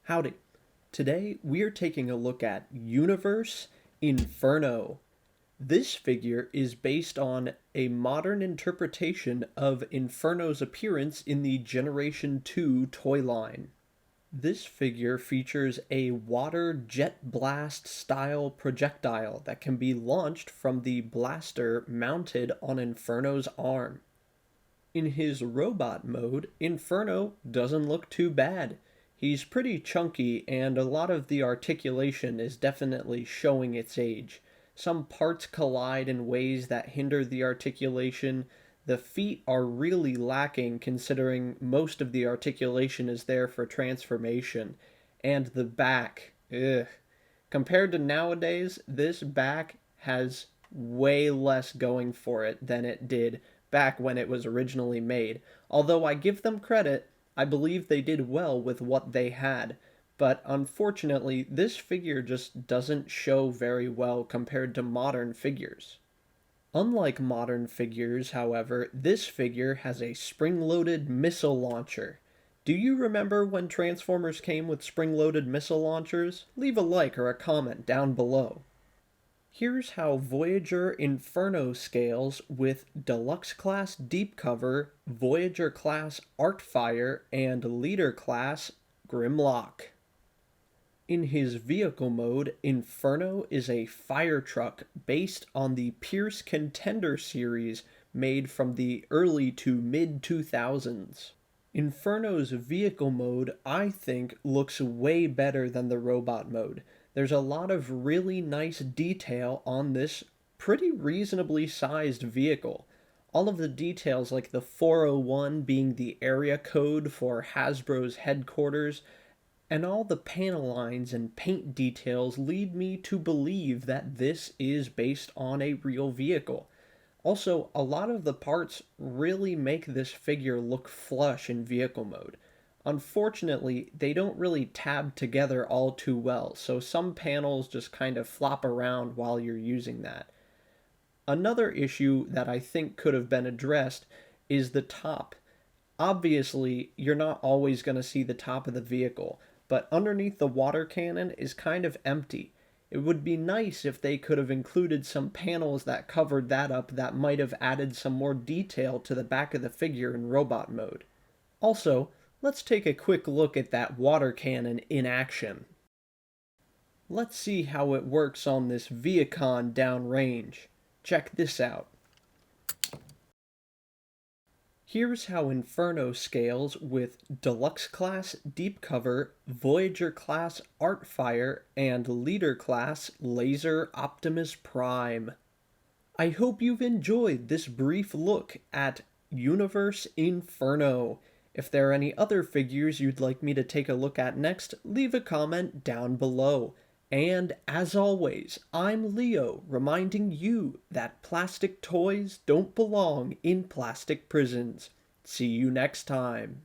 Howdy. Today we are taking a look at Universe Inferno. This figure is based on a modern interpretation of Inferno's appearance in the Generation 2 toy line. This figure features a water jet blast style projectile that can be launched from the blaster mounted on Inferno's arm. In his robot mode, Inferno doesn't look too bad. He's pretty chunky, and a lot of the articulation is definitely showing its age. Some parts collide in ways that hinder the articulation. The feet are really lacking considering most of the articulation is there for transformation. And the back, ugh. Compared to nowadays, this back has way less going for it than it did back when it was originally made. Although I give them credit, I believe they did well with what they had. But unfortunately, this figure just doesn't show very well compared to modern figures. Unlike modern figures, however, this figure has a spring-loaded missile launcher. Do you remember when Transformers came with spring-loaded missile launchers? Leave a like or a comment down below. Here's how Voyager Inferno scales with Deluxe Class Deep Cover, Voyager Class Artfire, and Leader Class Grimlock. In his vehicle mode, Inferno is a fire truck based on the Pierce Contender series made from the early to mid-2000s. Inferno's vehicle mode, I think, looks way better than the robot mode. There's a lot of really nice detail on this pretty reasonably sized vehicle. All of the details, like the 401 being the area code for Hasbro's headquarters, and all the panel lines and paint details lead me to believe that this is based on a real vehicle. Also, a lot of the parts really make this figure look flush in vehicle mode. Unfortunately, they don't really tab together all too well, so some panels just kind of flop around while you're using that. Another issue that I think could have been addressed is the top. Obviously, you're not always going to see the top of the vehicle, but underneath the water cannon is kind of empty. It would be nice if they could have included some panels that covered that up that might have added some more detail to the back of the figure in robot mode. Also, let's take a quick look at that water cannon in action. Let's see how it works on this Viacon downrange. Check this out. Here's how Inferno scales with Deluxe Class Deep Cover, Voyager Class Artfire, and Leader Class Laser Optimus Prime. I hope you've enjoyed this brief look at Universe Inferno. If there are any other figures you'd like me to take a look at next, leave a comment down below. And as always, I'm Leo, reminding you that plastic toys don't belong in plastic prisons. See you next time.